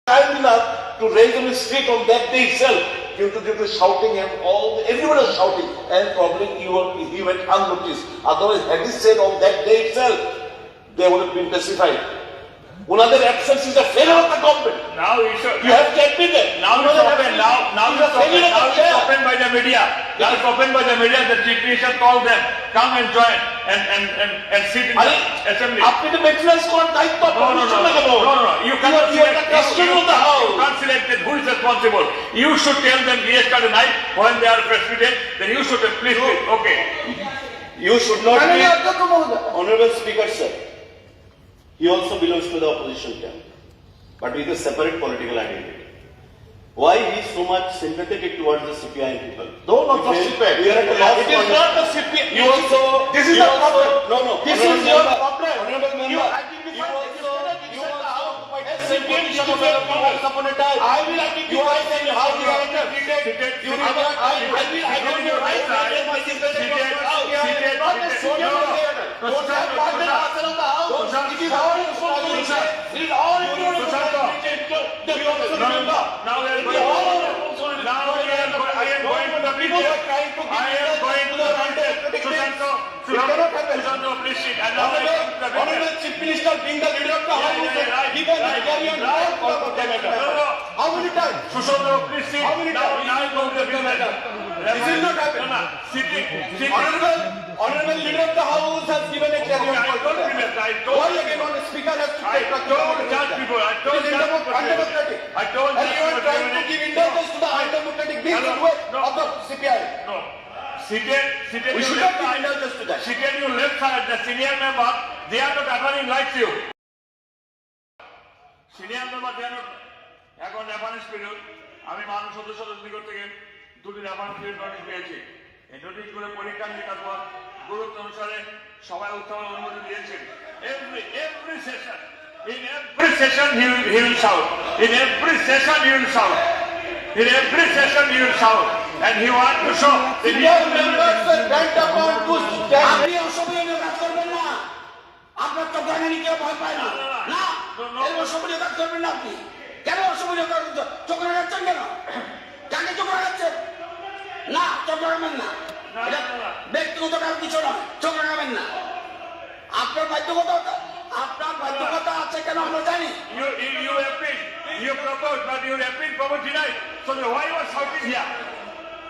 Kind enough to raise on the street on that day itself, due to shouting and everyone was shouting, and probably he went unnoticed. Otherwise, had he said on that day itself, they would have been pacified. Another absence is a failure of the government. Now you have to admit that. Now it's open. Now it's open by the media. Now it's open by the media. The chief minister called them, come and join and sit in the assembly. আপনি তো maintenance করার দায়িত্ব No. You cannot select who is responsible. You should tell them yesterday night when they are frustrated. Then you should please. Okay. You should not be. Honorable Speaker, sir. He also belongs to the opposition camp, but with a separate political identity. Why he is so much sympathetic towards the CPI people? No, not for CPI. We are at a loss. It is not the CPI. You also. This is the problem. No. This is your problem. Honorable member. You upon a time. I will identify how you are treated. You I will identify right side. Honorable Chief Minister, being the leader of the House, he can carry on how many times? How many times? This is not happening. Honorable leader of the House has given a carry on. Why again on the Speaker has to take undemocratic. And you are trying to give indulgence to the undemocratic way of the CPI. No. Seated We should not give indulgence to that. Seated your left side, the senior member, they are not appearing like you. Senior member, they are not. এখন reference period আমি মানব সদস্যদের নিকট থেকে দুটি reference period notice পেয়েছি। এই notice করে পরীক্ষা নিরীক্ষার পর গুরুত্ব অনুসারে সবাই উত্থাপন অনুমতি দিয়েছেন। Every session, in every session he will shout. In every session he will shout. In every session he will shout. And he wants to show the members are bent upon to stand. আপনি অসম্মানীয় কাজ করবেন না। আপনার তো জ্ঞানী কেউ ভয় পায় না। না, এই অসম্মানীয় কাজ করবেন না আপনি। কেন অসম্মানীয় কাজ চোখ রাখাচ্ছেন কেন? কাকে চোখ রাখাচ্ছেন? না, চোখ রাখাবেন না। ব্যক্তিগত কারণ কিছু নয়, চোখ রাখাবেন না। আপনার বাধ্যকতা আছে কেন আমরা জানি। You proposed, but your appeal proposed denied. So why you are shouting here?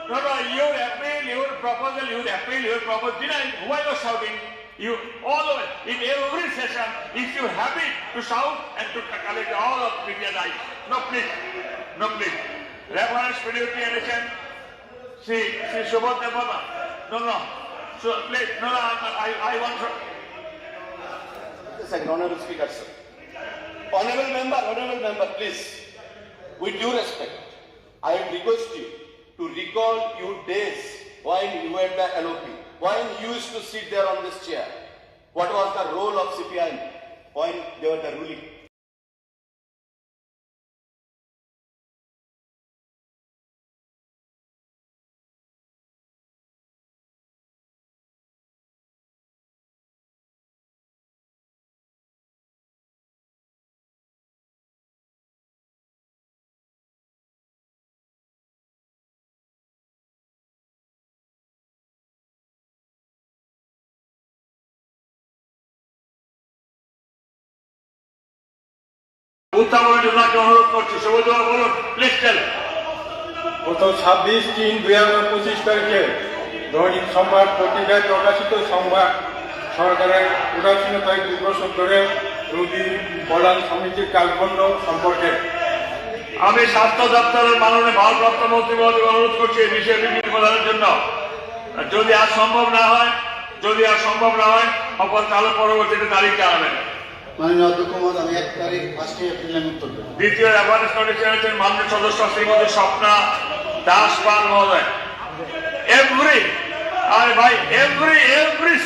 No, your appeal, your proposal, your appeal, your proposal denied. Why you are shouting? You all over in every session, if you happy to shout and to collect all of media rights. No, please. Reference video creation. See, Shubhat Devana. No. So please, no. I want to. Second, Honorable Speaker, sir. Honorable member, please. With due respect, I request you to recall your days when you were the LOP, when you used to sit there on this chair. What was the role of CPI when they were the ruling? উত্থাপনের জন্য অনুরোধ করছি। সবুজ বলুন, please tell. গত 26/3/2025 তারিখে দৈনিক সংবাদ পত্রিকায় প্রকাশিত সংবাদ সরকারের উদাসীনতায় দুর্বশন করে রোগী কল্যাণ সমিতির কাজবন্ধ সম্পর্কে আমি স্বাস্থ্য দপ্তরের মাননীয় ভারপ্রাপ্ত মন্ত্রী মহোদয়কে অনুরোধ করছি এই বিষয়ে বিবৃতি প্রদানের জন্য। যদি আর সম্ভব না হয় অপর কালো পরবর্তীতে তারিখ জানাবেন। মাননীয় অধ্যক্ষ মহোদয়, আমি 1 তারিখ 1 এপ্রিল উত্তর দেব। দ্বিতীয় রেফারেন্স নোটিশ এনেছেন মাননীয় সদস্য শ্রীমতী স্বপ্না দাস পাল মহোদয়। Every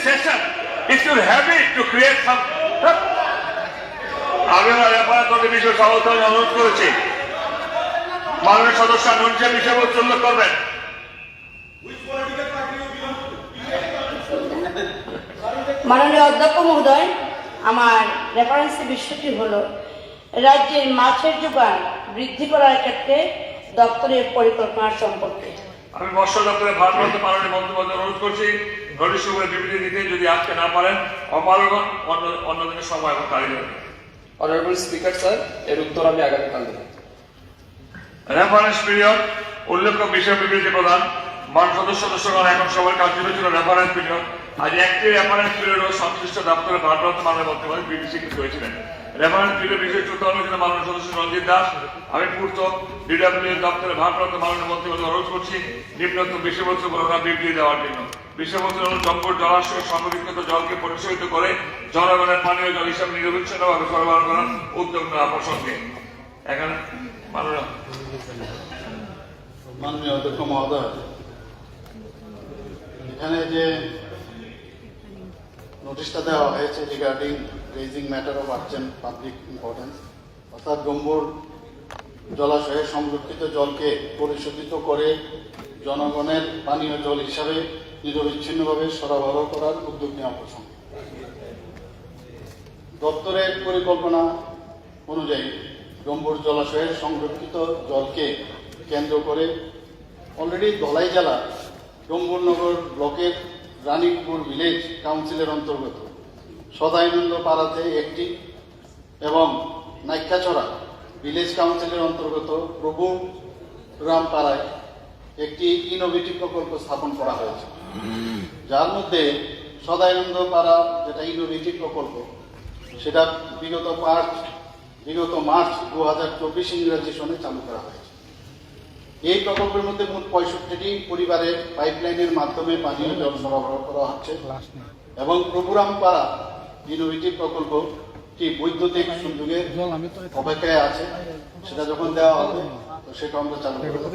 session is your habit to create some. আমি রেফারেন্স নোটিশ বিষয় সভাপতি অনুরোধ করেছি মাননীয় সদস্য নোটিশের বিষয়বস্তু উল্লেখ করবেন। মাননীয় অধ্যক্ষ মহোদয়, আমার রেফারেন্সের বিষয়টি হলো রাজ্যের মাছের যোগান বৃদ্ধি করার ক্ষেত্রে দপ্তরের পরিকল্পনা সম্পর্কে। আমি মৎস্য দপ্তরের ভারপ্রাপ্ত মাননীয় মন্ত্রী অনুরোধ করছি নোটিশ করে বিবৃতি দিতে, যদি আজকে না পারেন অপারগণ অন্য দিনের সময় এবং তারিখ দেবেন। অনারেবল স্পিকার স্যার, এর উত্তর আমি আগামীকাল দেব। রেফারেন্স পিরিয়ড উল্লেখ্য বিষয় বিবৃতি প্রদান। মান সদস্যগণ এখন সবার কাজ ছিল রেফারেন্স পিরিয়ড। আজ একটি রেফারেন্স পিরিয়ড ও সংশ্লিষ্ট দপ্তরের ভারপ্রাপ্ত মাননীয় মন্ত্রী বিবৃতি হয়েছিলেন। রেফারেন্স পিরিয়ড বিষয়ে চূড়ান্ত আলোচনা মাননীয় সদস্য রঞ্জিত দাস। আমি পূর্ত ডিডব্লিউ দপ্তরের ভারপ্রাপ্ত মাননীয় মন্ত্রী অনুরোধ করছি নিম্নোক্ত বিষয়বস্তু বর্ণনা বিবৃতি দেওয়ার জন্য। বিষয়বস্তু হল জম্বুর জলাশয় সংরক্ষিত জলকে পরিশোধিত করে জনগণের পানীয় জল হিসাবে নিরবিচ্ছিন্নভাবে সরবরাহ করার উদ্যোগ নেওয়া প্রসঙ্গে। এখানে মাননীয় অধ্যক্ষ মহোদয়, এখানে যে নোটিশটা দেওয়া হয়েছে regarding raising matter of urgent public importance, অর্থাৎ গম্বুর জলাশয়ে সংরক্ষিত জলকে পরিশোধিত করে জনগণের পানীয় জল হিসাবে নিরবিচ্ছিন্নভাবে সরবরাহ করার উদ্যোগ নেওয়া প্রসঙ্গে। দপ্তরের পরিকল্পনা অনুযায়ী গম্বুর জলাশয়ের সংরক্ষিত জলকে কেন্দ্র করে অলরেডি ধলাই জেলা ডম্বুরনগর ব্লকের রানীপুর ভিলেজ কাউন্সিলের অন্তর্গত সদাইনন্দ পাড়াতে একটি এবং নাইকাছড়া ভিলেজ কাউন্সিলের অন্তর্গত প্রভু রাম পাড়ায় একটি ইনোভেটিভ প্রকল্প স্থাপন করা হয়েছে, যার মধ্যে সদাইনন্দ পাড়া যেটা ইনোভেটিভ প্রকল্প সেটা বিগত মার্চ 2024 ইংরেজি সনে চালু করা হয়েছে। এই প্রকল্পের মধ্যে মোট 65টি পরিবারের পাইপলাইনের মাধ্যমে পানীয় জল সরবরাহ করা হচ্ছে এবং প্রভুরাম পাড়া ইনোভেটিভ প্রকল্পটি বৈদ্যুতিক সংযোগের অপেক্ষায় আছে, সেটা যখন দেওয়া হবে তো সেটা আমরা চালু করব।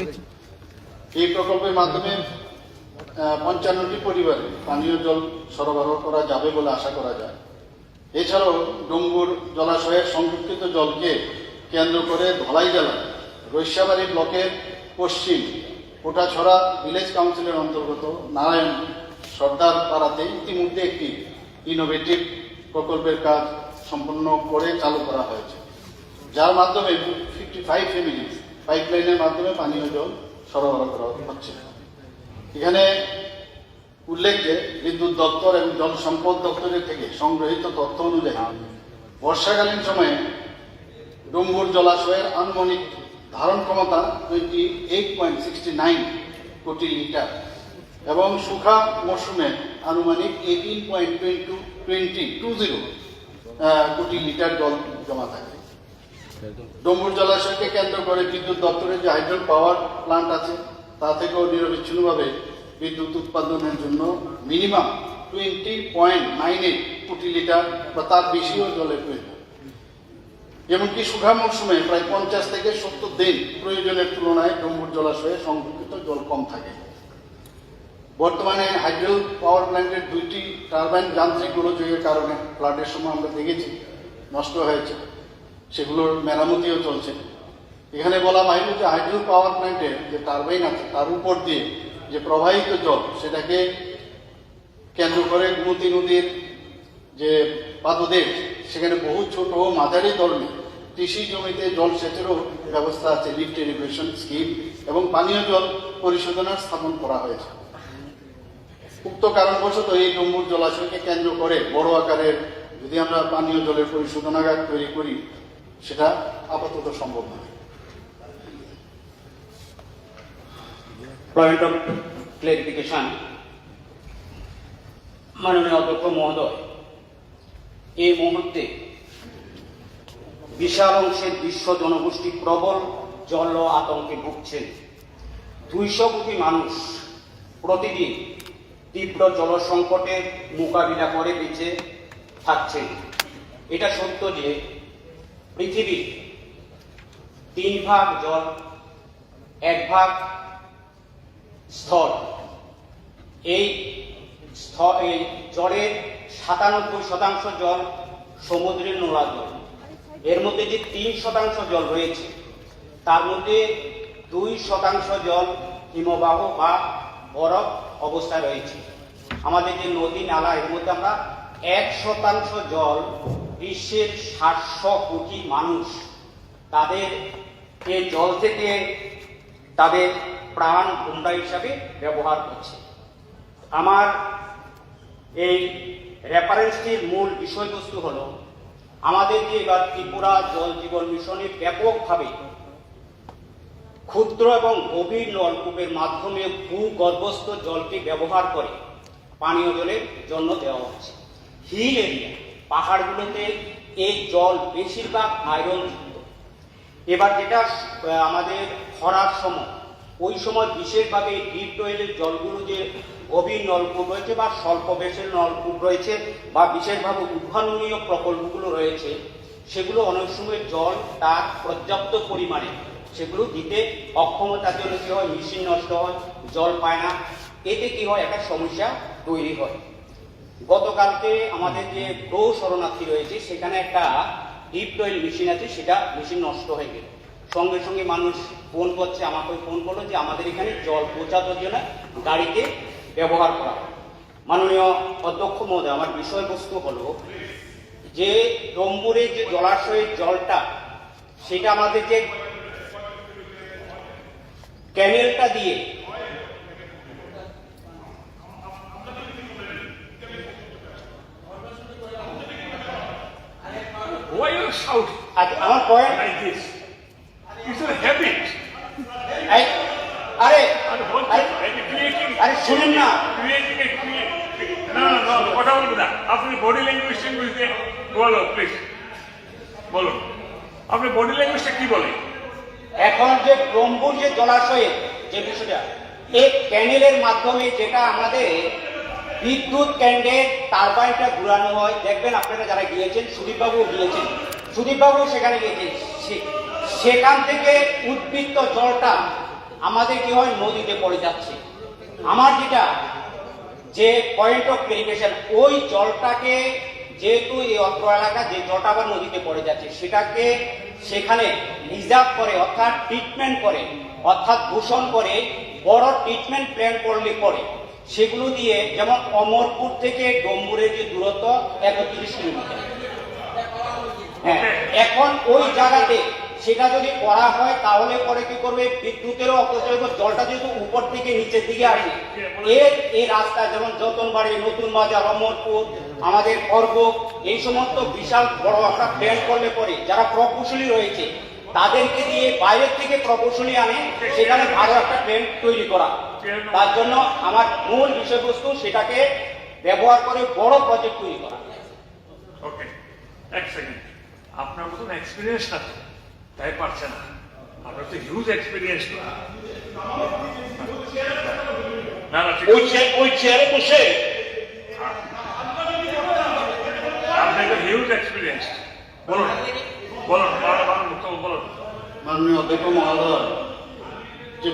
এই প্রকল্পের মাধ্যমে 55টি পরিবারে পানীয় জল সরবরাহ করা যাবে বলে আশা করা যায়। এছাড়াও ডম্বুর জলাশয়ের সংরক্ষিত জলকে কেন্দ্র করে ধলাই জেলা রৈশাবাড়ি ব্লকের পশ্চিম কোটাছড়া ভিলেজ কাউন্সিলের অন্তর্গত নারায়ণ সর্দার পাড়াতে ইতিমধ্যে একটি ইনোভেটিভ প্রকল্পের কাজ সম্পন্ন করে চালু করা হয়েছে, যার মাধ্যমে 55 ফ্যামিলিজ পাইপলাইনের মাধ্যমে পানীয় জল সরবরাহ করা হচ্ছে। এখানে উল্লেখ যে বিদ্যুৎ দপ্তর এবং জল সম্পদ দপ্তরের থেকে সংগৃহীত তথ্য অনুযায়ী বর্ষাকালীন সময়ে ডম্বুর জলাশয়ের আনুমানিক ধারণ ক্ষমতা 28.69 কোটি লিটার এবং শুখা মৌসুমে আনুমানিক 18.20 কোটি লিটার জল জমা থাকে। ডম্বুর জলাশয়কে কেন্দ্র করে বিদ্যুৎ দপ্তরের যে হাইড্রো পাওয়ার প্লান্ট আছে তা থেকেও নিরবিচ্ছিন্নভাবে বিদ্যুৎ উৎপাদনের জন্য মিনিমাম 20.98 কোটি লিটার বা তার বেশিও জলের প্রয়োজন। এমনকি শুখা মৌসুমে প্রায় 50 থেকে 70 দিন প্রয়োজনের তুলনায় ডম্বুর জলাশয়ে সংরক্ষিত জল কম থাকে। বর্তমানে হাইড্রো পাওয়ার প্ল্যান্টের 2টি টারবাইন যান্ত্রিক গোলযোগের কারণে ফ্লাডের সময় আমরা দেখেছি নষ্ট হয়েছে, সেগুলোর মেরামতিও চলছে। এখানে বলা বাহির যে হাইড্রো পাওয়ার প্ল্যান্টের যে টারবাইন আছে তার উপর দিয়ে যে প্রবাহিত জল সেটাকে কেন্দ্র করে গুমতি নদীর যে পাদদেশ সেখানে বহু ছোট ও মাঝারি ধরনের কৃষি জমিতে জল সেচেরও ব্যবস্থা আছে, লিফট ইরিগেশন স্কিম এবং পানীয় জল পরিশোধনার স্থাপন করা হয়েছে। উক্ত কারণবশত এই ডম্বুর জলাশয়কে কেন্দ্র করে বড় আকারের যদি আমরা পানীয় জলের পরিশোধনাগার তৈরি করি সেটা আপাতত সম্ভব নয়। পয়েন্ট অফ ক্লারিফিকেশন, মাননীয় অধ্যক্ষ মহোদয়, এই মুহূর্তে বিশাল অংশের বিশ্ব জনগোষ্ঠী প্রবল জল আতঙ্কে ভুগছেন। 200 কোটি মানুষ প্রতিদিন তীব্র জল সংকটের মোকাবিলা করে বেঁচে থাকছেন। এটা সত্য যে পৃথিবীর 3 ভাগ জল, 1 ভাগ স্থল। এই জলের 97% জল সমুদ্রের নোনা জল। এর মধ্যে যে 3% জল রয়েছে তার মধ্যে 2% জল হিমবাহ বা বরফ অবস্থায় রয়েছে। আমাদের যে নদী নালা এর মধ্যে আমরা 1% জল বিশ্বের 700 কোটি মানুষ তাদের এই জল থেকে তাদের প্রাণ ভূমিকা হিসাবে ব্যবহার করছে। আমার এই রেফারেন্সটির মূল বিষয়বস্তু হলো আমাদের যে এবার ত্রিপুরা জল জীবন মিশনে ব্যাপকভাবে ক্ষুদ্র এবং গভীর নলকূপের মাধ্যমে ভূগর্ভস্থ জলকে ব্যবহার করে পানীয় জলের জন্য দেওয়া হচ্ছে। হিল এরিয়া পাহাড়গুলোতে এই জল বেশিরভাগ আয়রনযুক্ত। এবার যেটা আমাদের খরার সময়, ওই সময় বিশেষভাবে ডিপ ওয়েলের জলগুলো যে গভীর নলকূপ রয়েছে বা স্বল্প বেশের নলকূপ রয়েছে বা বিশেষভাবে উদ্ভাবনীয় প্রকল্পগুলো রয়েছে, সেগুলো অনেক সময় জল তার পর্যাপ্ত পরিমাণে সেগুলো দিতে অক্ষমতার জন্য কী হয়, মেশিন নষ্ট হয়, জল পায় না। এতে কি হয়, একটা সমস্যা তৈরি হয়। গতকালকে আমাদের যে গ্রহ শরণার্থী রয়েছে সেখানে একটা ডিপ ওয়েল মেশিন আছে, সেটা মেশিন নষ্ট হয়ে গেল। সঙ্গে সঙ্গে মানুষ ফোন করছে, আমাকে ফোন করলো যে আমাদের এখানে জল পৌঁছানোর জন্য গাড়িতে ব্যবহার করা হয়। মাননীয় অধ্যক্ষ মহোদয়, আমার বিষয়বস্তু হলো যে ডম্বুরের যে জলাশয়ের জলটা, সেটা আমাদের যে ক্যানেলটা দিয়ে Why you shout আমার point like this? It's a habit. আরে And what আরে creating? আরে শুনুন না, Creating a no, কথা বলবো না। আপনি বডি ল্যাঙ্গুয়েজটা বুঝতে বলো প্লিজ, বলো আপনি বডি ল্যাঙ্গুয়েজটা কি বলে? এখন যে ব্রহ্মপুর যে জলাশয়ের যে বিষয়টা, এই ক্যানেলের মাধ্যমে যেটা আমাদের বিদ্যুৎ কেন্দ্রের টারবাইনটা ঘুরানো হয়, দেখবেন আপনারা যারা গিয়েছেন, সুদীপবাবুও গিয়েছেন, সুদীপবাবুও সেখানে গিয়েছেন, সেখান থেকে উদ্বৃত্ত জলটা আমাদের কি হয়, নদীতে পড়ে যাচ্ছে। আমার যেটা যে পয়েন্ট অফ ক্লারিফিকেশন, ওই জলটাকে যেহেতু এই অত্র এলাকা যে জলটা আবার নদীতে পড়ে যাচ্ছে, সেটাকে সেখানে রিজার্ভ করে, অর্থাৎ ট্রিটমেন্ট করে, অর্থাৎ দূষণ করে বড় ট্রিটমেন্ট প্ল্যান করলে পরে সেগুলো দিয়ে, যেমন অমরপুর থেকে ডম্বুরের যে দূরত্ব 31 কিলোমিটার, হ্যাঁ, এখন ওই জায়গাতে সেটা যদি করা হয় তাহলে পরে কি করবে, বিদ্যুতেরও অপচয়, জলটা যেহেতু উপর থেকে নিচের দিকে আসে, এই রাস্তা যেমন যতনবাড়ি, নতুন বাজার, অমরপুর, আমাদের পর্ব, এই সমস্ত বিশাল বড় একটা প্ল্যান করলে পরে যারা প্রকৌশলী রয়েছে তাদেরকে দিয়ে বাইরের থেকে প্রকৌশলী আনে, সেখানে ভালো একটা প্ল্যান তৈরি করা। তার জন্য আমার মূল বিষয়বস্তু সেটাকে ব্যবহার করে বড় প্রজেক্ট তৈরি করা। ওকে, এক সেকেন্ড, আপনার মতন এক্সপিরিয়েন্স না তো, তাই পারছে না। আপনার তো হিউজ এক্সপিরিয়েন্স না, না ঠিক ওই চেয়ারে বসে আপনি তো হিউজ এক্সপিরিয়েন্স। বলুন বলুন বলুন। মাননীয় অধ্যক্ষ মহোদয়, যে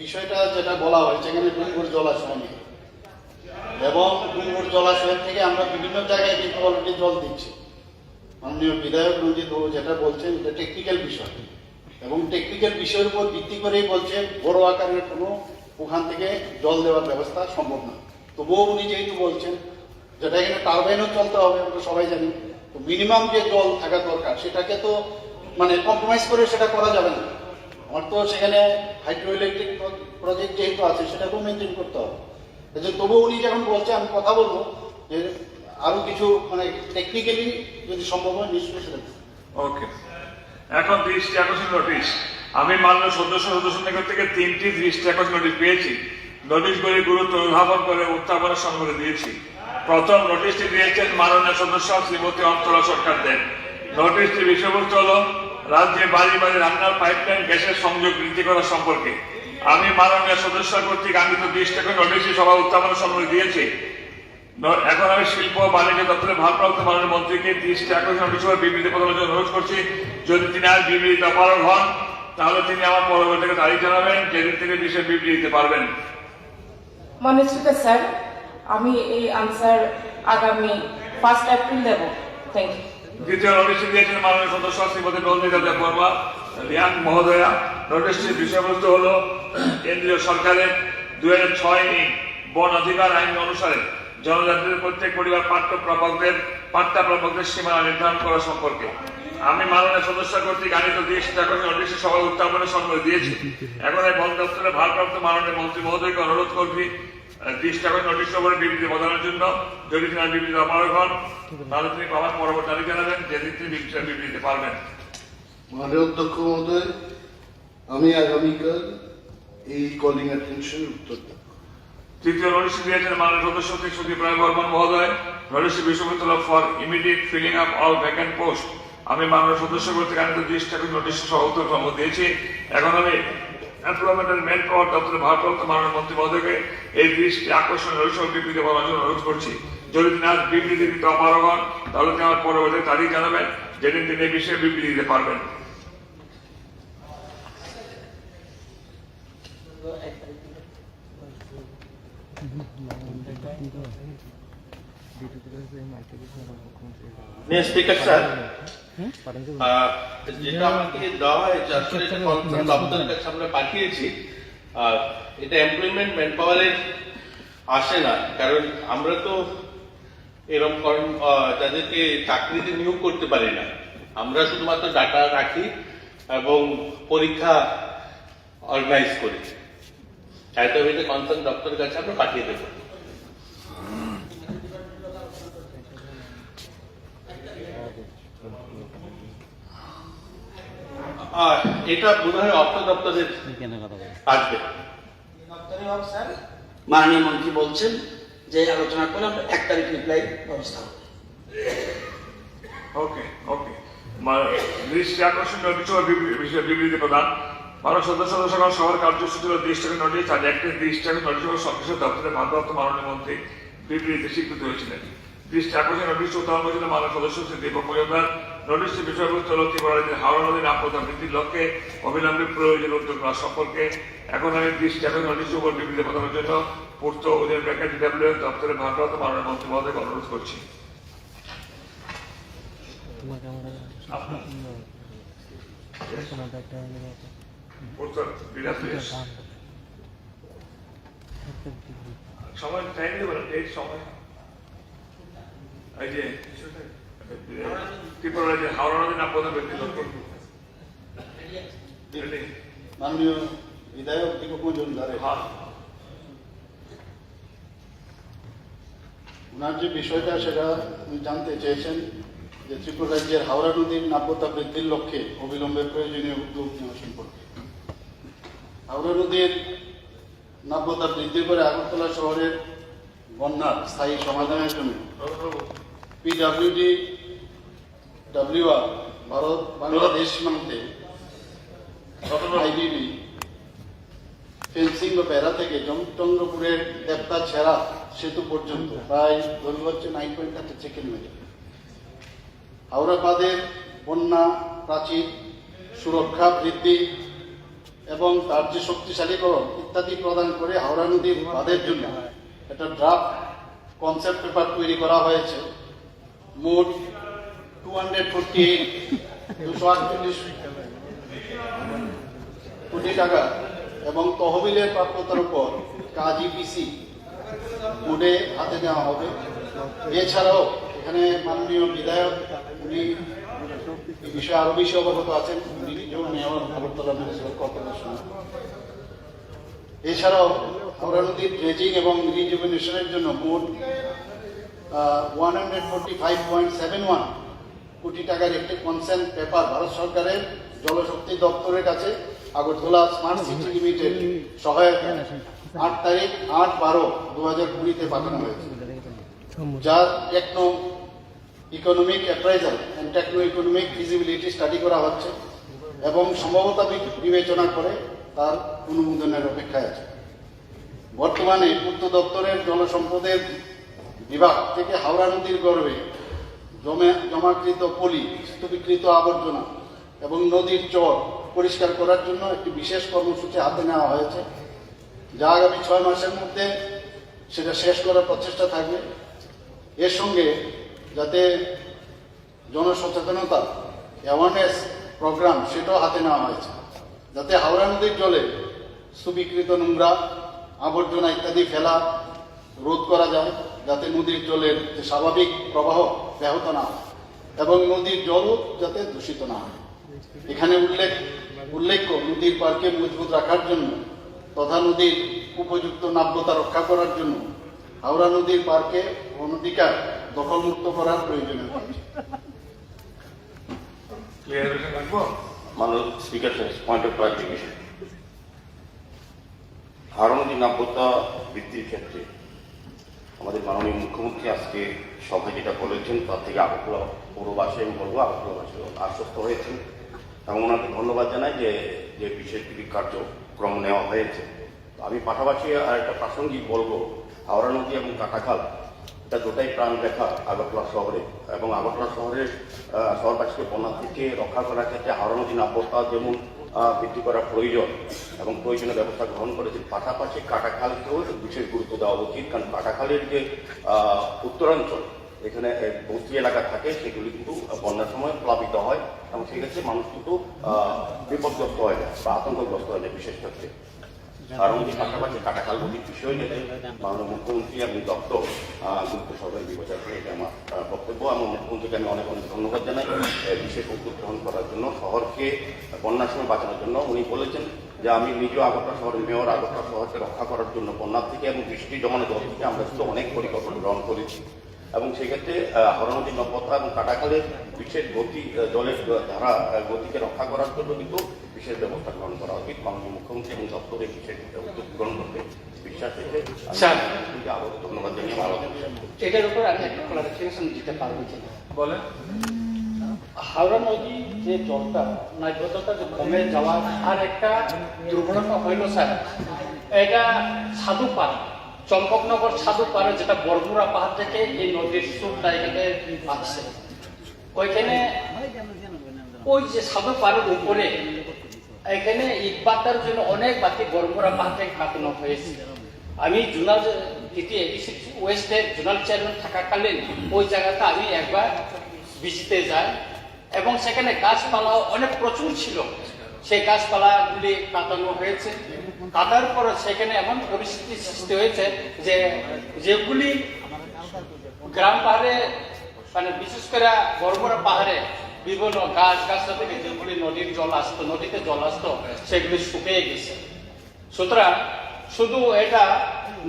বিষয়টা যেটা বলা হয়েছে এখানে ডুঙ্গুর জলাশয় নিয়ে, এবং ডুঙ্গুর জলাশয়ের থেকে আমরা বিভিন্ন জায়গায় কিন্তু অলরেডি জল দিচ্ছি। মাননীয় বিধায়ক রঞ্জিত বাবু যেটা বলছেন এটা টেকনিক্যাল বিষয়, এবং টেকনিক্যাল বিষয়ের উপর ভিত্তি করেই বলছে বড় আকারের কোনো ওখান থেকে জল দেওয়ার ব্যবস্থা সম্ভব না। তবুও উনি যেহেতু বলছেন যেটা এখানে টারবাইনও চলতে হবে, আমরা সবাই জানি, তো মিনিমাম যে জল থাকা দরকার সেটাকে তো মানে কম্প্রোমাইজ করে সেটা করা যাবে না। আমার তো সেখানে হাইড্রো ইলেকট্রিক প্রজেক্ট যেহেতু আছে সেটাকেও মেনটেন করতে হবে। তবুও উনি যখন বলছে, আমি কথা বলবো যে আরো কিছু মানে টেকনিক্যালি যদি সম্ভব হয় নিশ্চয়ই সেটা। ওকে, এখন দৃষ্টি আকর্ষণ নোটিশ, আমি মাননীয় সদস্য নিকট থেকে 3টি দৃষ্টি আকর্ষণ নোটিশ পেয়েছি। নোটিশগুলি গুরুত্ব উদ্ভাবন করে উত্থাপনের সম্মতি দিয়েছি। প্রথম নোটিশটি দিয়েছেন মাননীয় সদস্য শ্রীমতী অন্তরা সরকার দেন। নোটিশটির বিষয়বস্তু হল রাজ্যে বাড়ি বাড়ি রান্নার পাইপলাইন গ্যাসের সংযোগ বৃদ্ধি করা সম্পর্কে। আমি মাননীয় সদস্য কর্তৃক আনিত দৃষ্টি আকর্ষণ নোটিশটি সভা উত্থাপনের সম্মতি দিয়েছি। এখন আমি শিল্প ও বাণিজ্য দপ্তরের ভারপ্রাপ্ত মাননীয় মন্ত্রীকে দৃষ্টি আকর্ষণ বিষয়ে বিবৃতি প্রদানের জন্য অনুরোধ করছি। যদি তিনি আর বিবৃতি অপারগ হন তাহলে তিনি আমার পরবর্তী তারিখ জানাবেন, যেদিন থেকে বিষয়ে বিবৃতি দিতে পারবেন। মাননীয় স্পিকার স্যার, আমি এই আনসার আগামী 1 এপ্রিল দেব। Thank you. দ্বিতীয় নোটিশটি দিয়েছেন মাননীয় সদস্য শ্রীমতী নন্দিতা দেব বর্মা রিয়াং মহোদয়া। নোটিশটির বিষয়বস্তু হল কেন্দ্রীয় সরকারের 2006 বন অধিকার আইন অনুসারে জনজাতিদের প্রত্যেক পরিবার পাঠ্যপ্রাপকদের সীমানা নির্ধারণ করা সম্পর্কে। আমি মাননীয় সদস্য কর্তৃক আনিত দৃষ্টি আকর্ষণ নোটিশের সভা উত্থাপনের সম্মতি দিয়েছি। এখন এই বন দপ্তরের ভারপ্রাপ্ত মাননীয় মন্ত্রী মহোদয়কে অনুরোধ করছি দৃষ্টি আকর্ষণ নোটিশের উপরে বিবৃতি প্রদানের জন্য। যদি তিনি বিবৃতি অপারক হন তাহলে তিনি আমার পরবর্তী তারিখ জানাবেন, যেদিন তিনি বিবৃতি দিতে পারবেন। মাননীয় অধ্যক্ষ মহোদয়, আমি আগামীকাল এই কলিং অ্যাটেনশনের উত্তর দেব। তৃতীয় নোটিশ দিয়েছেন মাননীয় সদস্য শ্রী সুদীপ রায় বর্মন মহোদয়, নোটিশ বিশ্ববিদ্যালয় for immediate filling up all vacant post. আমি মাননীয় সদস্য কর্তৃক আনিত দৃষ্টি আকর্ষণ নোটিশের সহ উত্তর সম্মতি দিয়েছি। এখন আমি এমপ্লয়মেন্ট এন্ড ম্যান পাওয়ার দপ্তরের ভারপ্রাপ্ত মাননীয় মন্ত্রী মহোদয়কে এই দৃষ্টি আকর্ষণ নোটিশ বিবৃতি প্রদানের জন্য অনুরোধ করছি। যদি তিনি আজ বিবৃতি দিতে অপারগ হন তাহলে তিনি আমার পরবর্তী তারিখ জানাবেন, যেদিন তিনি এই বিষয়ে বিবৃতি দিতে পারবেন। স্পিকার স্যার, যেটা আমাকে দেওয়া হয়েছে আসলে এটা কনসার্ন দপ্তরের কাছে আমরা পাঠিয়েছি। এটা এমপ্লয়মেন্ট ম্যান পাওয়ারের আসে না, কারণ আমরা তো এরকম তাদেরকে চাকরিতে নিয়োগ করতে পারি না। আমরা শুধুমাত্র ডাটা রাখি এবং পরীক্ষা অর্গানাইজ করি। তাই তো এটা কনসার্ন দপ্তরের কাছে আমরা পাঠিয়ে দেবো। এটা বোধ হয় অর্থ দপ্তরের আসবে। স্যার, মাননীয় মন্ত্রী বলছেন যে আলোচনা করে আমরা 1 তারিখ রিপ্লাই ব্যবস্থা হবে। ওকে ওকে, দৃষ্টি আকর্ষণ নোটিশ বিষয়ে বিবৃতি প্রদান। মাননীয় সদস্যগণ সভার কার্যসূচি দৃষ্টি নোটিশ আজ একটি দৃষ্টি নোটিশ সংশ্লিষ্ট দপ্তরের ভারপ্রাপ্ত মাননীয় মন্ত্রী বিবৃতিতে স্বীকৃত হয়েছিলেন। দৃষ্টি আকর্ষণ নোটিশ উত্থাপন করেছিলেন মাননীয় সদস্য শ্রী দীপক মজুমদার। নোটিশটি বিষয়বস্তু হল ত্রিপুরা হাওড়া নদীর নাব্যতা বৃদ্ধির লক্ষ্যে অবিলম্বে প্রয়োজনীয় উদ্যোগ নেওয়া সম্পর্কে। এখন আমি দৃষ্টি আকর্ষণ নোটিশের উপর বিবৃতি প্রদানের জন্য পূর্ত অধীন ব্যাখ্যা ডিডব্লিউ দপ্তরের ভারপ্রাপ্ত মাননীয় মন্ত্রী মহোদয়কে অনুরোধ করছি। সময় টাইম দেবেন, এই সময় এই যে ত্রিপুরা রাজ্যের হাওড়া নদীর নাব্যতা বৃদ্ধির লক্ষ্য। মাননীয় বিধায়ক দীপক মজুমদারের ওনার যে বিষয়টা সেটা উনি জানতে চেয়েছেন যে ত্রিপুরা রাজ্যের হাওড়া নদীর নাব্যতা বৃদ্ধির লক্ষ্যে অবিলম্বে প্রয়োজনীয় উদ্যোগ নেওয়া সম্পর্কে। হাওড়া নদীর নাব্যতা বৃদ্ধি করে আগরতলা শহরের বন্যার স্থায়ী সমাধানের জন্য PWD-WR ভারত বাংলাদেশ সীমান্তে IBB ফেন্সিং বা বেড়া থেকে জমচন্দ্রপুরের দেবতা ছেড়া সেতু পর্যন্ত প্রায় দৈর্ঘ্য হচ্ছে 9.36 কিলোমিটার। হাওড়া বাঁধের বন্যা প্রাচীর সুরক্ষা বৃদ্ধি এবং তার যে শক্তিশালীকরণ ইত্যাদি প্রদান করে হাওড়া নদীর বাঁধের জন্য একটা ড্রাফট কনসেপ্ট পেপার তৈরি করা হয়েছে। মোট 248 কোটি টাকা এবং তহবিলের প্রাপ্যতার উপর কাজ EPC বোর্ডে হাতে নেওয়া হবে। এছাড়াও এখানে মাননীয় বিধায়ক উনি এই বিষয়ে আরো বেশি অবগত আছেন, উনি নিজেও মেয়র আগরতলা মিউনিসিপাল কর্পোরেশন। এছাড়াও হাওড়া নদীর ড্রেজিং এবং রিজুভেনেশনের জন্য মোট 145.71 কোটি টাকার একটি কনসেন্ট পেপার ভারত সরকারের জলশক্তি দপ্তরের কাছে আগরতলা স্মার্ট সিটি লিমিটেড সহায়তা 8/12/2020 পাঠানো হয়েছে, যার techno economic appraisal and techno economic feasibility study করা হচ্ছে এবং সম্ভাব্যতা বিবেচনা করে তার অনুমোদনের অপেক্ষায় আছে। বর্তমানে পূর্ত দপ্তরের জলসম্পদের বিভাগ থেকে হাওড়া নদীর গর্ভে জমাকৃত পলি, স্তূপীকৃত আবর্জনা এবং নদীর চর পরিষ্কার করার জন্য একটি বিশেষ কর্মসূচি হাতে নেওয়া হয়েছে, যা আগামী 6 মাসের মধ্যে সেটা শেষ করার প্রচেষ্টা থাকবে। এর সঙ্গে যাতে জনসচেতনতা অ্যাওয়ারনেস প্রোগ্রাম সেটাও হাতে নেওয়া হয়েছে, যাতে হাওড়া নদীর জলে স্তূপীকৃত নোংরা আবর্জনা ইত্যাদি ফেলা রোধ করা যায়, যাতে নদীর জলের যে স্বাভাবিক প্রবাহ ব্যাহত না হয়। এবং নদীর জলও যাতে দূষিত না হয়। এখানে উল্লেখ্য নদীর পার্কে মজবুত রাখার জন্য তথা নদীর উপযুক্ত নাব্যতা রক্ষা করার জন্য হাওড়া নদীর পার্কে অনধিকার দখলমুক্ত করার প্রয়োজনীয়তা আছে। মাননীয় speaker point of clarification. Howrah নদীর নাব্যতা বৃদ্ধির ক্ষেত্রে আমাদের মাননীয় মুখ্যমন্ত্রী আজকে সভায় যেটা বলেছেন তার থেকে আগরতলা পৌরবাসী আমি বলবো আগরতলাবাসী আশ্বস্ত হয়েছেন এবং ওনাকে ধন্যবাদ জানাই যে বিশেষ কিছু কার্যক্রম নেওয়া হয়েছে। আমি পাশাপাশি আর একটা প্রাসঙ্গিক বলবো, হাওড়া নদী এবং কাটাখাল এটা দুটাই প্রাণরেখা আগরতলা শহরে, এবং আগরতলা শহরের শহরবাসীকে বন্যা থেকে রক্ষা করার ক্ষেত্রে হাওড়া নদী নাব্যতা যেমন বৃদ্ধি করা প্রয়োজন এবং প্রয়োজনীয় ব্যবস্থা গ্রহণ করেছে, পাশাপাশি কাটাখালকেও বিশেষ গুরুত্ব দেওয়া উচিত। কারণ কাটাখালের যে উত্তরাঞ্চল এখানে বস্তি এলাকা থাকে সেগুলি কিন্তু বন্যার সময় প্লাবিত হয় এবং সেক্ষেত্রে মানুষ কিন্তু বিপদগ্রস্ত হয়ে যায় বা আতঙ্কগ্রস্ত হয়ে যায় বিশেষ ক্ষেত্রে। কারণ পাশাপাশি কাটাখাল নদীর বিষয় যেতে মাননীয় মুখ্যমন্ত্রী এবং দপ্তর গুরুত্ব সহকারে বিবেচনা করে, এটা আমার বক্তব্য। আমার মুখ্যমন্ত্রীকে আমি অনেক অনেক ধন্যবাদ জানাই বিশেষ উদ্যোগ গ্রহণ করার জন্য, শহরকে বন্যার সময় বাঁচানোর জন্য। উনি বলেছেন যে আমি নিজেও আগরতলা শহরের মেয়র, আগরতলা শহরকে রক্ষা করার জন্য বন্যার থেকে এবং বৃষ্টি জমানো জল থেকে আমরা কিন্তু অনেক পরিকল্পনা গ্রহণ করেছি এবং সেক্ষেত্রে হাওড়া নদীর নাব্যতা এবং কাটাখালের বিশেষ গতি জলের ধারা গতিকে রক্ষা করার জন্য কিন্তু বিশেষ ব্যবস্থা গ্রহণ করা উচিত। মাননীয় মুখ্যমন্ত্রী এবং দপ্তরের বিশেষ উদ্যোগ গ্রহণ করতে বিশ্বাস রেখে আবার ধন্যবাদ জানিয়ে আমার আলোচনা। এটার উপর আমি একটা ক্লারিফিকেশন দিতে পারবো কিনা বলেন। হাওড়া নদী যে জলটা নাব্যতা যে কমে যাওয়ার আর একটা দুর্ঘটনা হইল স্যার, এটা সাধু পাড়া, চম্পকনগর সাধু পাড়া, যেটা বরমুড়া পাহাড় থেকে এই নদীর সুরটা এখানে আসছে। ওইখানে ওই যে সাধু পাড়ের উপরে এখানে ইট বাতার জন্য অনেক বাকি বরমুড়া পাহাড় থেকে কাটানো হয়েছে। আমি জোনাল এডিসি ওয়েস্টের জোনাল চেয়ারম্যান থাকাকালীন ওই জায়গাটা আমি একবার ভিজিটে যাই এবং সেখানে গাছপালা অনেক প্রচুর ছিল। সেই গাছপালাগুলি কাটানো হয়েছে। কাটার পর সেখানে এমন পরিস্থিতি সৃষ্টি হয়েছে যে যেগুলি গ্রাম পাহাড়ে মানে বিশেষ করে বরমুড়া পাহাড়ে বিভিন্ন গাছগাছলা থেকে যেগুলি নদীর জল আসতো, নদীতে জল আসতো, সেগুলি শুকিয়ে গেছে। সুতরাং শুধু এটা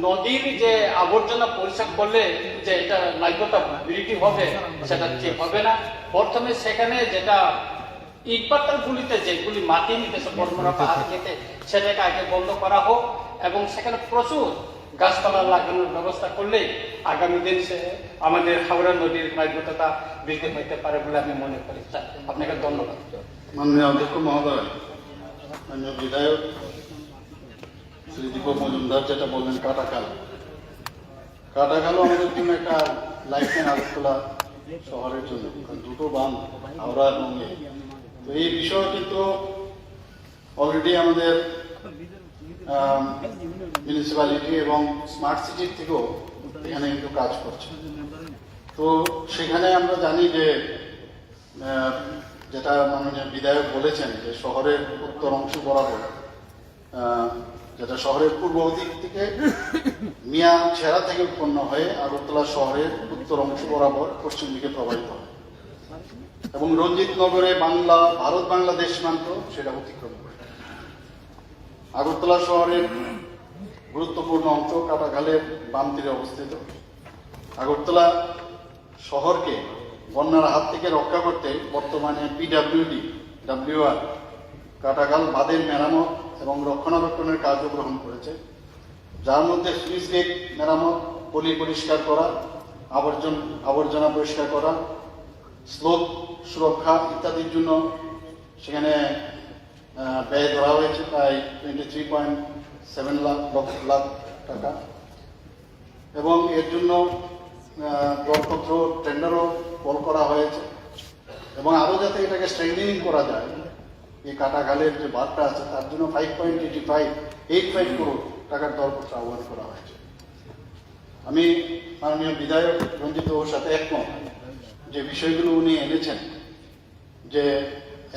নদীর যে আবর্জনা পরিষ্কার করলে যে এটা নাব্যতা বৃদ্ধি হবে সেটা ঠিক হবে না। প্রথমে সেখানে যেটা ইটপাটার গুলিতে যেগুলি মাটি নিতেছে বরমুড়া পাহাড় থেকে সেটাকে আগে বন্ধ করা হোক এবং সেখানে প্রচুর গাছপালা লাগানোর ব্যবস্থা করলে আগামী দিন সে আমাদের হাওড়া নদীর নাব্যতা বৃদ্ধি হইতে পারে বলে আমি মনে করি। আপনাকে ধন্যবাদ। মাননীয় অধ্যক্ষ মহোদয়, মাননীয় বিধায়ক শ্রী দীপক মজুমদার যেটা বললেন কাটাখালও আমাদের জন্য একটা লাইফলাইন আগরতলা শহরের জন্য, দুটো বাঁধ হাওড়া এবং তো এই বিষয়ে কিন্তু অলরেডি আমাদের মিউনিসিপ্যালিটি এবং স্মার্ট সিটির থেকেও এখানে কিন্তু কাজ করছে। তো সেখানে আমরা জানি যে যেটা মাননীয় বিধায়ক বলেছেন যে শহরের উত্তর অংশ বরাবর, যেটা শহরের পূর্ব দিক থেকে মিয়া ছেড়া থেকে উৎপন্ন হয়ে আগরতলা শহরের উত্তর অংশ বরাবর পশ্চিম দিকে প্রবাহিত হয় এবং রঞ্জিত নগরে ভারত বাংলাদেশ সীমান্ত সেটা অতিক্রম করে। আগরতলা শহরের গুরুত্বপূর্ণ অংশ কাটাখালের বাম তীরে অবস্থিত। আগরতলা শহরকে বন্যার হাত থেকে রক্ষা করতে বর্তমানে পিডব্লিউডি WR কাটাখাল বাঁধের মেরামত এবং রক্ষণাবেক্ষণের কাজও গ্রহণ করেছে, যার মধ্যে সুইচ গেট মেরামত, পলি পরিষ্কার করা, আবর্জনা পরিষ্কার করা, স্লোপ সুরক্ষা ইত্যাদির জন্য সেখানে ব্যয় ধরা হয়েছে প্রায় 23.7 লাখ টাকা এবং এর জন্য দরপত্র টেন্ডারও কল করা হয়েছে এবং আরও যাতে এটাকে স্ট্রেংথেনিং করা যায়, এই কাটাখালের যে বাঁধটা আছে তার জন্য 5.85 করোড় টাকার দরপত্র আহ্বান করা হয়েছে। আমি মাননীয় বিধায়ক রঞ্জিত বাবুর সাথে একমত যে বিষয়গুলো উনি এনেছেন, যে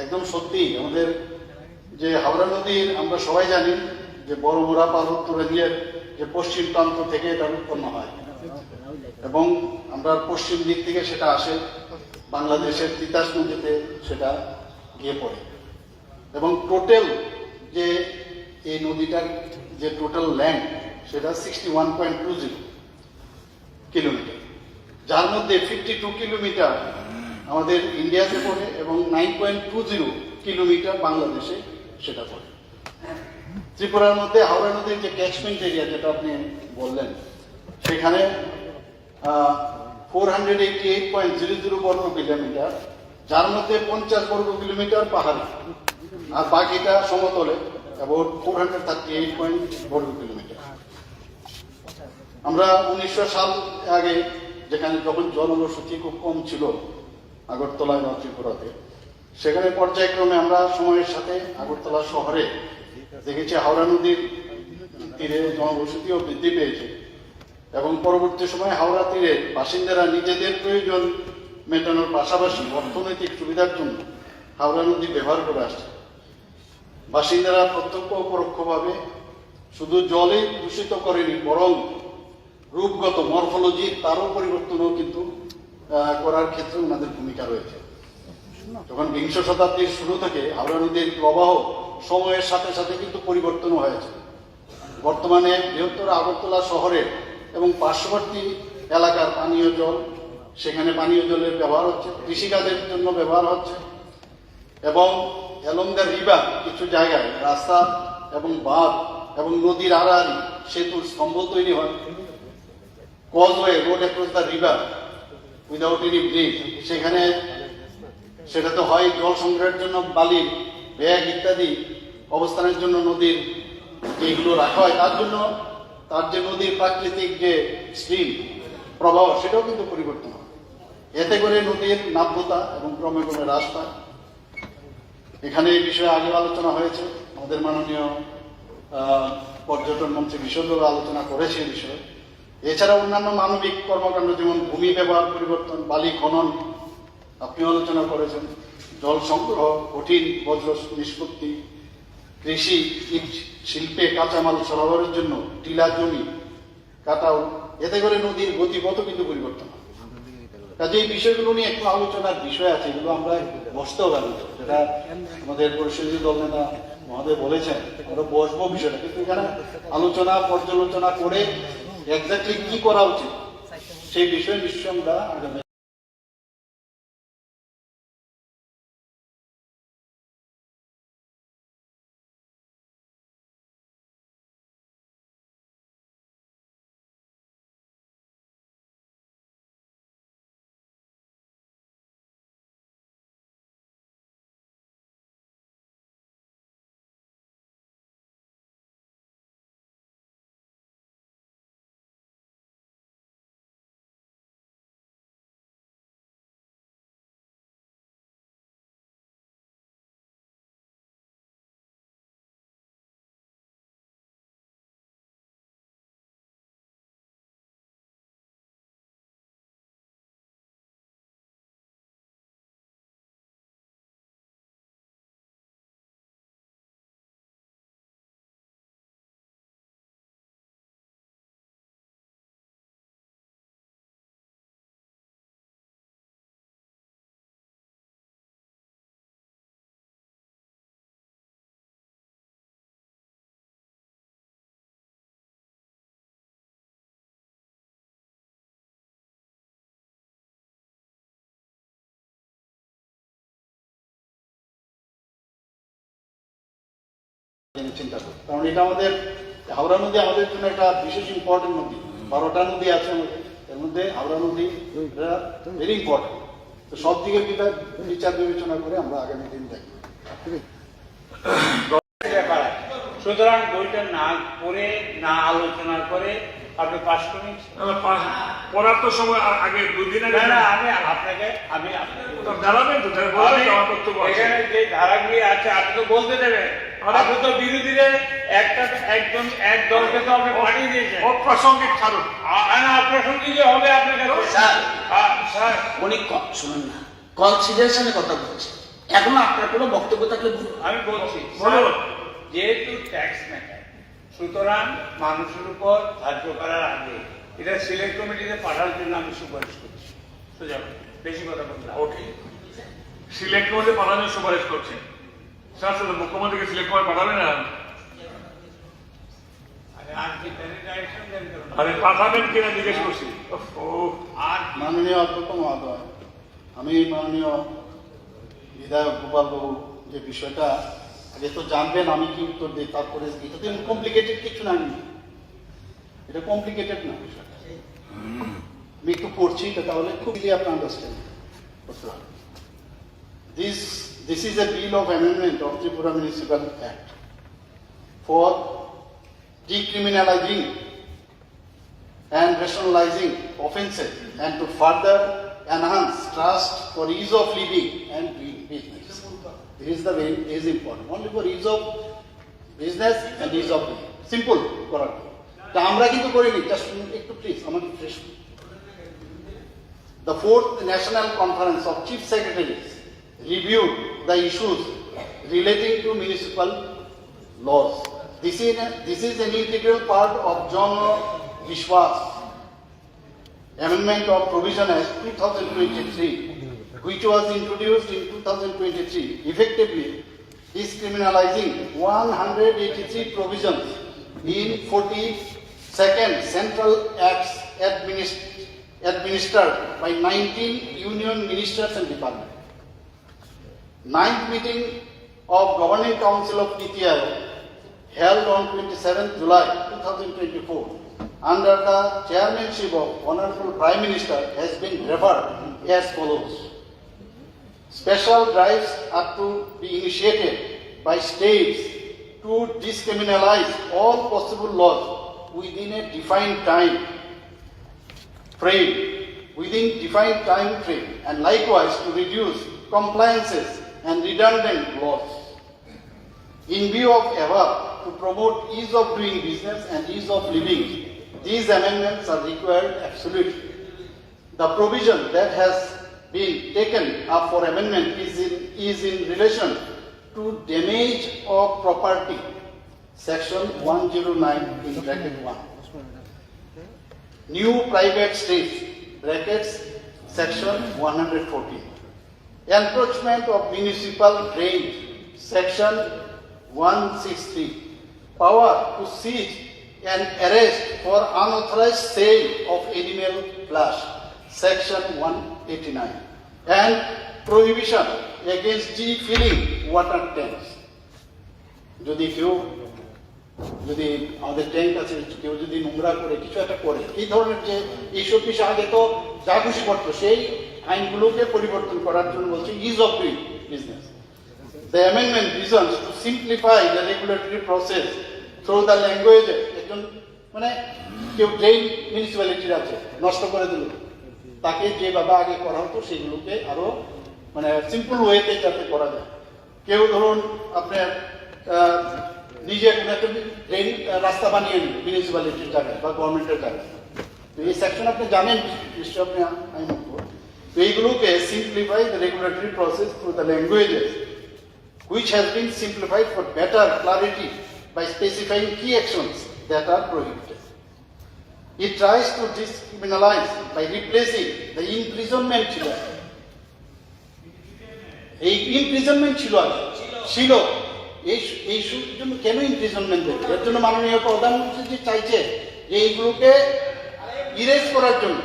একদম সত্যি আমাদের যে হাওড়া নদীর আমরা সবাই জানি যে বড়মুড়া পার্বত্য রেঞ্জের যে পশ্চিম প্রান্ত থেকে এটা উৎপন্ন হয় এবং আমরা পশ্চিম দিক থেকে সেটা আসে বাংলাদেশের তিতাস নদীতে সেটা গিয়ে পড়ে এবং টোটাল যে এই নদীটার যে টোটাল ল্যান্ড সেটা 61.20 কিলোমিটার, যার মধ্যে 52 কিলোমিটার আমাদের ইন্ডিয়াতে পড়ে এবং 9.20 কিলোমিটার বাংলাদেশে সেটা পড়ে। ত্রিপুরার মধ্যে হাওড়া নদীর যে ক্যাচমেন্ট এরিয়া যেটা আপনি বললেন, সেখানে 488.00 বর্গ কিলোমিটার, যার মধ্যে 50 বর্গ কিলোমিটার পাহাড়ি আর বাকিটা সমতলে অ্যাবাউট 438 বর্গ কিলোমিটার। আমরা 1900 সাল আগে যেখানে যখন জনবসতি খুব কম ছিল আগরতলায় বা ত্রিপুরাতে, সেখানে পর্যায়ক্রমে আমরা সময়ের সাথে আগরতলা শহরে দেখেছি হাওড়া নদীর তীরে জনবসতিও বৃদ্ধি পেয়েছে এবং পরবর্তী সময়ে হাওড়া তীরে বাসিন্দারা নিজেদের প্রয়োজন মেটানোর পাশাপাশি অর্থনৈতিক সুবিধার জন্য হাওড়া নদী ব্যবহার করে আসছে। বাসিন্দারা প্রত্যক্ষ ও পরোক্ষভাবে শুধু জলে দূষিত করেনি, বরং রূপগত মরফোলজি তারও পরিবর্তনও কিন্তু করার ক্ষেত্রে ওনাদের ভূমিকা রয়েছে। যখন বিংশ শতাব্দীর শুরু থেকে হাওড়া নদীর প্রবাহ সময়ের সাথে সাথে কিন্তু পরিবর্তন হয়েছে। বর্তমানে বৃহত্তর আগরতলা শহরে এবং পার্শ্ববর্তী এলাকার পানীয় জল, সেখানে পানীয় জলের ব্যবহার হচ্ছে, কৃষিকাজের জন্য ব্যবহার হচ্ছে এবং অ্যালং দ্য রিভার কিছু জায়গায় রাস্তা এবং বাঁধ এবং নদীর আড়াআড়ি সেতুর স্তম্ভ তৈরি হয়। Causeway, road across the river without any bridge, সেখানে সেটা তো হয় জল সংগ্রহের জন্য বালির ব্যাগ ইত্যাদি অবস্থানের জন্য নদীর যেগুলো রাখা হয় তার জন্য, তার যে নদীর প্রাকৃতিক যে স্ট্রিম প্রবাহ সেটাও কিন্তু পরিবর্তন হয়। এতে করে নদীর নাব্যতা এবং ক্রমে ক্রমে হ্রাস পায়। এখানে এই বিষয়ে আগে আলোচনা হয়েছে, আমাদের মাননীয় পর্যটন মন্ত্রী বিশদভাবে আলোচনা করেছে এই বিষয়ে। এছাড়া অন্যান্য মানবিক কর্মকাণ্ড যেমন ভূমি ব্যবহার পরিবর্তন, বালি খনন আপনিও আলোচনা করেছেন, জল সংগ্রহ, কঠিন বজ্র নিষ্পত্তি, কৃষি, ইট শিল্পে কাঁচামাল সরবরাহের জন্য টিলা জমি কাটাও, এতে করে নদীর গতিপথ কিন্তু পরিবর্তন হয়। কাজে এই বিষয়গুলো নিয়ে একটু আলোচনার বিষয় আছে, এগুলো আমরা বসতেও পারি, যেটা আমাদের পরিষদীয় দল নেতা মহোদয় বলেছেন আমরা বসবো বিষয়টা, কিন্তু এখানে আলোচনা পর্যালোচনা করে এক্স্যাক্টলি কি করা উচিত সেই বিষয়ে নিশ্চয় আমরা আগামী চিন্তা করি, কারণ এটা আমাদের হাওড়া নদী আমাদের জন্য একটা বিশেষ ইম্পর্টেন্ট নদী। 12টা নদী আছে আমাদের, এর মধ্যে হাওড়া নদী ভেরি ইম্পর্টেন্ট। তো সব দিকে বিচার বিবেচনা করে আমরা আগামী দিন দেখব। সুতরাং বইটা না পড়ে না আলোচনা করে আপনি পাস করুন। পড়ার তো সময় আগে 2 দিন আগে না, আমি আপনাকে জানাবেন তো, এখানে যে ধারাগুলি আছে আপনি তো বলতে দেবেন। আপনি তো বিরোধীদের এক দলকে তো আপনি পাঠিয়ে দিয়েছেন। অপ্রাসঙ্গিক ছাড়ুন, অপ্রাসঙ্গিক হবে আপনার কাছে। স্যার উনি শুনুন না, কনসিডারেশনের কথা বলছে, এখন আপনার কোনো বক্তব্য থাকলে বলুন। আমি বলছি বলুন। যেহেতু ট্যাক্স ম্যাটার, সুতরাং মানুষের উপর ধার্য করার আগে এটা সিলেক্ট কমিটিতে পাঠানোর জন্য আমি সুপারিশ করছি। তো যাও, বেশি কথা বলতে ওকে সিলেক্ট করে পাঠানোর সুপারিশ করছেন স্যার শুধু মুখ্যমন্ত্রীকে সিলেক্ট করে পাঠাবে না আরে পাঠাবেন কিনা জিজ্ঞেস করছি আর মাননীয় অধ্যক্ষ মহোদয়, আমি মাননীয় বিধায়ক গোপাল বাবু যে বিষয়টা আগে তো জানবেন আমি কি উত্তর দিই, তারপরে এটা তো কমপ্লিকেটেড কিছু না, এটা কমপ্লিকেটেড না বিষয়টা। আমি একটু পড়ছি এটা তাহলে খুব ইজি আপনি আন্ডারস্ট্যান্ড করতে পারবেন। This is a bill of amendment of Tripura Municipal Act for decriminalizing and rationalizing offences and to further enhance trust for ease of living and doing business. This is the way is important. Only for ease of business and ease of living. Simple করার। তা আমরা কিন্তু করিনি, just একটু please আমাকে fresh. The 4th National Conference of Chief Secretaries reviewed the issues relating to municipal laws. This is an integral part of John Vishwas Amendment of Provision Act 2023, which was introduced in 2023, effectively discriminalizing 183 provisions in 42nd Central Acts administered by 19 union ministers and departments. 9th meeting of Governing Council of Niti Aayog held on 27th July 2024 under the chairmanship of Honorable Prime Minister has been referred as follows. Special drives are to be initiated by states to decriminalize all possible laws within a defined time frame, and likewise to reduce compliances and redundant laws. In view of above, to promote ease of doing business and ease of living, these amendments are required absolutely. The provision that has been taken up for amendment is in relation to damage of property, section 109 in bracket 1. New private states, brackets section 114. Encroachment of municipal drainage, section 163. Power to seize and arrest for unauthorized sale of animal flesh, section 189. And prohibition against defilling water tanks. যদি আমাদের tank আছে কেউ যদি নোংরা করে কিছু একটা করে এই ধরনের যে এইসব বিষয় আগে তো যা খুশি করতো সেই আইনগুলোকে পরিবর্তন করার জন্য বলছে is of doing business. The amendment visions to simplify the regulatory process through the language একজন মানে কেউ ড্রেন মিউনিসিপ্যালিটির আছে নষ্ট করে দিল, তাকে যেভাবে আগে করা হতো সেগুলোকে আরো মানে সিম্পল ওয়েতে যাতে করা যায়। কেউ ধরুন আপনার নিজে কোনো একটা ড্রেন রাস্তা বানিয়ে নিল মিউনিসিপ্যালিটির জায়গায় বা গভর্নমেন্টের জায়গায়, তো এই সেকশন আপনি জানেন নিশ্চয় আপনি আইন। তো এইগুলোকে simplify the regulatory process through the languages which has been simplified for better clarity by specifying key actions that are prohibited. It tries to decriminalize by replacing the imprisonment ছিল এই imprisonment ছিল এই জন্য কেন imprisonment দেবে? এর জন্য মাননীয় প্রধানমন্ত্রী যে চাইছে যে এইগুলোকে ইরেজ করার জন্য।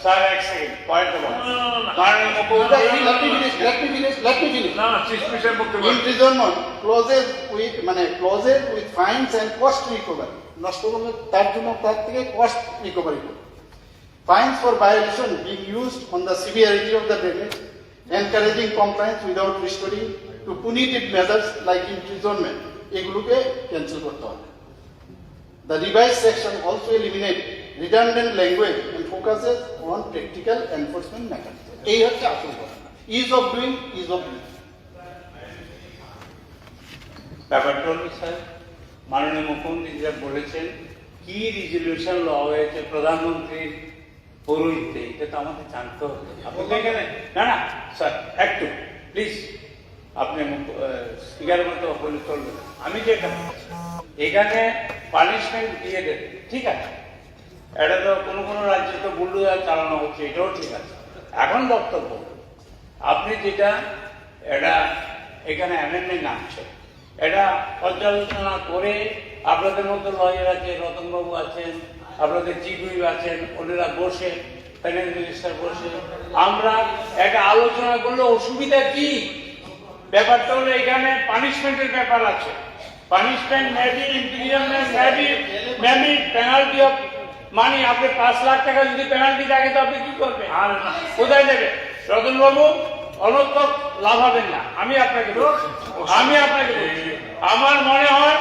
স্যার এক সেকেন্ড পয়েন্ট বলুন। Imprisonment clauses with fines and cost recovery. নষ্ট করলে তার জন্য তার থেকে cost recovery করবে। Fines for violation being used on the severity of the damage, encouraging compliance without restoring to punitive measures like imprisonment, এগুলোকে cancel করতে হবে। The revised section also eliminates redundant language and focuses on practical enforcement mechanism. এই হচ্ছে আসল কথা। Ease of doing, ease of doing. ব্যাপারটা হলো sir, মাননীয় মুখ্যমন্ত্রী যা বলেছেন কি রেজলিউশন ল হয়েছে প্রধানমন্ত্রীর পৌরোহিত্যে, এটা তো আমাকে জানতে হবে। আপনি এখানে না স্যার একটু প্লিজ আপনি স্পিকারের মতো বলে চলবেন। আমি যেটা এখানে পানিশমেন্ট দিয়ে দেবেন, ঠিক আছে, এটা তো কোনো রাজ্যে তো বুলডোজার চালানো হচ্ছে, এটাও ঠিক আছে। এখন বক্তব্য আপনি যেটা এটা এখানে অ্যামেন্ডমেন্ট আনছে, এটা পর্যালোচনা করে আপনাদের মধ্যে লয়ার আছে, রতনবাবু আছেন, আপনাদের চিফ হুইপ আছেন, ওনারা বসে ফাইন্যান্স মিনিস্টার বসে আমরা একটা আলোচনা করলে অসুবিধা কি? ব্যাপারটা হলো এখানে পানিশমেন্টের ব্যাপার আছে। Punishment maybe imprisonment maybe penalty of money. আপনি 5 লাখ টাকা যদি পেনাল্টি থাকে তো আপনি কি করবেন? আর কোথায় দেবেন? রতনবাবু অনর্থক লাভ হবেন না। আমি আপনাকে বলছি, আমার মনে হয়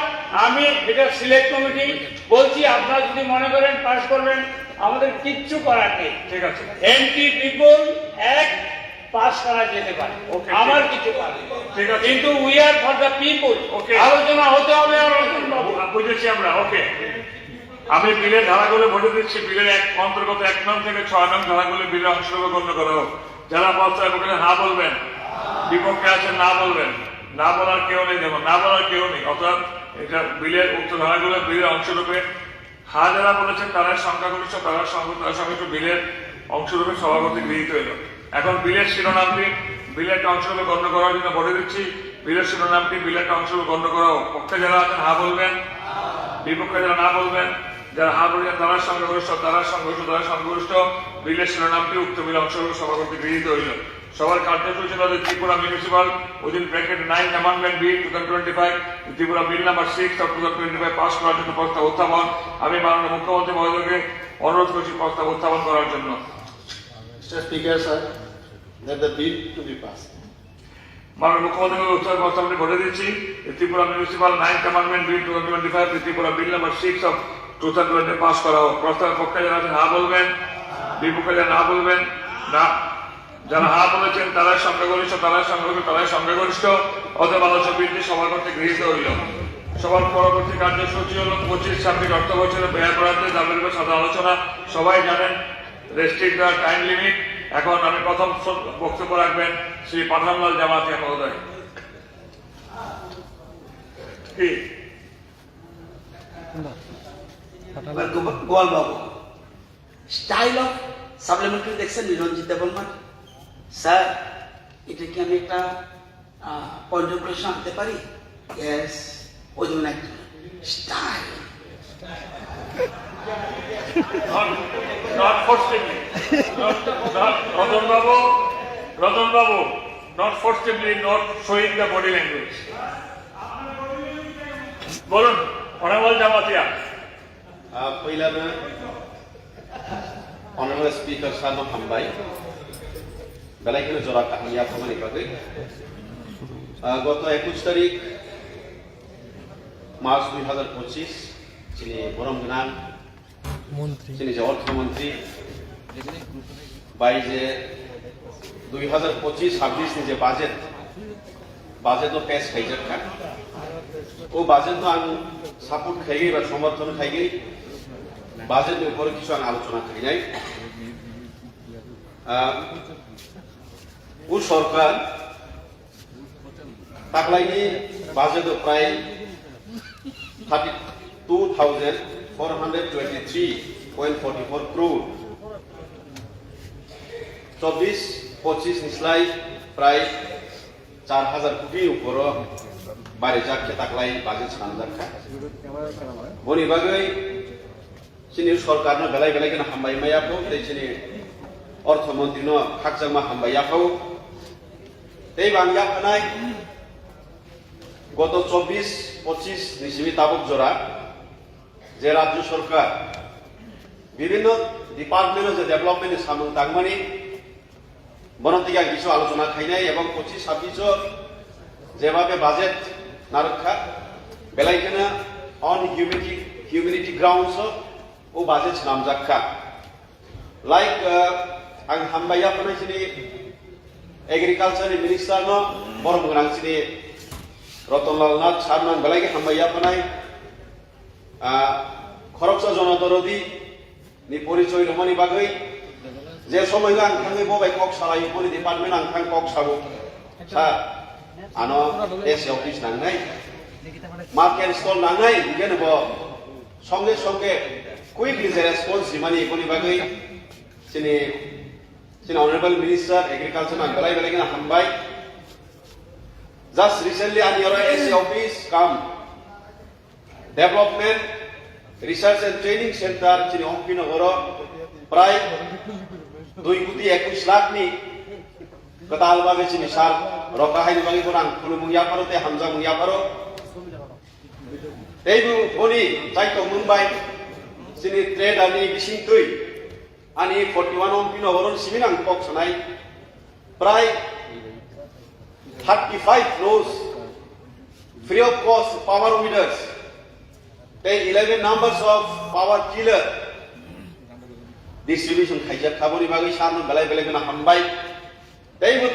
আমি এটা সিলেক্ট কমিটি বলছি, আপনারা যদি মনে করেন পাস করবেন, আমাদের কিচ্ছু করার নেই। ঠিক আছে, এন্টি পিপল অ্যাক্ট পাস করা যেতে পারে, আমার কিছু করার নেই। ঠিক আছে, কিন্তু we are for the people. Okay, আলোচনা হতে হবে। আর বুঝেছি আমরা। ওকে, আমি বিলের ধারাগুলো বলে দিচ্ছি। বিলের অন্তর্গত 1 নং থেকে 6 নং ধারাগুলো বিলের অংশগ্রহণ গণ্য করা হোক। যারা প্রস্তাব করেন হা বলবেন, বিপক্ষে আছেন না বলবেন। না বলার কেউ নেই, দেখুন না বলার কেউ নেই। অর্থাৎ এটা বিলের উক্ত ধারাগুলো বিলের অংশরূপে হা যারা বলেছেন তারা সংখ্যাগরিষ্ঠ, তারা সংখ্যাগরিষ্ঠ বিলের অংশরূপে সভাপতি গৃহীত হইল। এখন বিলের শিরোনামটি বিলের অংশরূপে গণ্য করার জন্য বলে দিচ্ছি। বিলের শিরোনামটি বিলের অংশরূপে গণ্য করা হোক। পক্ষে যারা আছেন হা বলবেন, বিপক্ষে যারা না বলবেন। যারা হা বলবেন তারা সংখ্যাগরিষ্ঠ, তারা সংখ্যাগরিষ্ঠ। বিলের শিরোনামটি উক্ত বিল অংশরূপে সভাপতি গৃহীত হইল। সবার কার্যসূচি হল Tripura municipal within bracket 9 amendment bill 2025 Tripura bill number 6 of 2025 pass করার জন্য প্রস্তাব উত্থাপন। আমি মাননীয় মুখ্যমন্ত্রী মহোদয়কে অনুরোধ করছি প্রস্তাব উত্থাপন করার জন্য। Mr. Speaker, sir, that the bill to be passed. মাননীয় মুখ্যমন্ত্রীকে উত্তর প্রস্তাবটি বলে দিচ্ছি। Tripura municipal 9 amendment bill 2025 Tripura bill number 6 of 2025 pass করা হোক। প্রস্তাবের পক্ষে যারা আছেন হা বলবেন, বিপক্ষে যারা না বলবেন না। যারা হা বলেছেন তারা সংখ্যাগরিষ্ঠ, তারা সংখ্যাগরিষ্ঠ। অতএব আলোচনা বিলটি সবার কর্তৃক গৃহীত হইল। সবার পরবর্তী কার্যসূচি হল 25-26 অর্থ বছরে ব্যয় বরাদ্দে দাবির সাদা আলোচনা। সবাই জানেন রেস্ট্রিক্ট দ্য টাইম লিমিট। এখন আমি প্রথম বক্তব্য রাখবেন শ্রী পাঠানলাল জামাতিয়া মহোদয়। কি গোয়াল বাবু, স্টাইল অফ সাপ্লিমেন্টারি দেখছেন নিরঞ্জিত দেবলমার স্যার, এটা কি আমি একটা পয়েন্ট অফ কোয়েশন আনতে পারি? ইয়েস, ওই জন্য একটা style. Not forcibly. Ratan Babu, not forcibly, not showing the body language. বলুন, অনারেবল জামাতিয়া। पहिला में ऑनरेबल स्पीकर साहब हामबाय बेलायखिनि जरा काहानि आफामानि बागै गत 21 तारिख मार्च 2025 যিনি বরম গোনাং মন্ত্রী, যিনি যে অর্থমন্ত্রী বাই যে 2025-26 नि जे बाजेट पेश खाइजखा ओ बाजेट आं सापोर्ट खाइगै बा समर्थन खाइगै बाजेट ऊपर किछु आं आलोचना खाइनाय उ सरकार ताकलाइनि बाजेट प्राय 32,423.44 crore 24-25 निस्लाय प्राय 4,000 कोटी ऊपर बारे जाके ताकलाय बाजेट सानजाखा बनि बागै चिनि सरकारनो बेलाय बेलायखिनि हामबायमायाखौ चिनि अर्थमन्त्रिनो खाकजामा हामबायाखौ तै बांया फानाय गत 24-25 निसिमि ताबक जरा जे राज्य सरकार विभिन्न डिपार्टमेंट जे डेभलपमेंट सामने तांगमानि बनतिगा किछु आलोचना खाइनाय एवं 25-26 जेभाबे बाजेट नारखा बेलायखिनि ऑन ह्यूमैनिटी ग्राउंड्स ओ बाजेट नामजाखा लाइक आं हामबाया फनायसिनि एग्रीकल्चर मिनिस्टर नो बरम गोनांसिनि रतनलाल नाथ सारनां बेलायगे हामबाया फनाय खरकसा जनदरदी नि परिचय रमनि बागै जे समय आं थाङै बबाय कक सालाय परि डिपार्टमेंट आं थां कक साबो सा आनो एस अफिस नांनाय मार्केट स्टल नांनाय बिगेन ब संगे संगे quickly the response dimani ekoni bagai sini honorable minister agriculture na belai belai na hambai just recently an your SC office come development research and training center sini Hongpi Nagoro prai 2.21 lakh ni katal bagai sini sar rokahay ni bagai kurang kulumungya paro te hamza mungya paro teibu boni saito Mumbai sini trade ani bising tui ani 41 Hongpi Nagoron siminang pok sanai prai 35 crores free of cost power weeders. They 11 numbers of power tiller distribution khajak khaboni bagai sarno belai belai na hambai. They would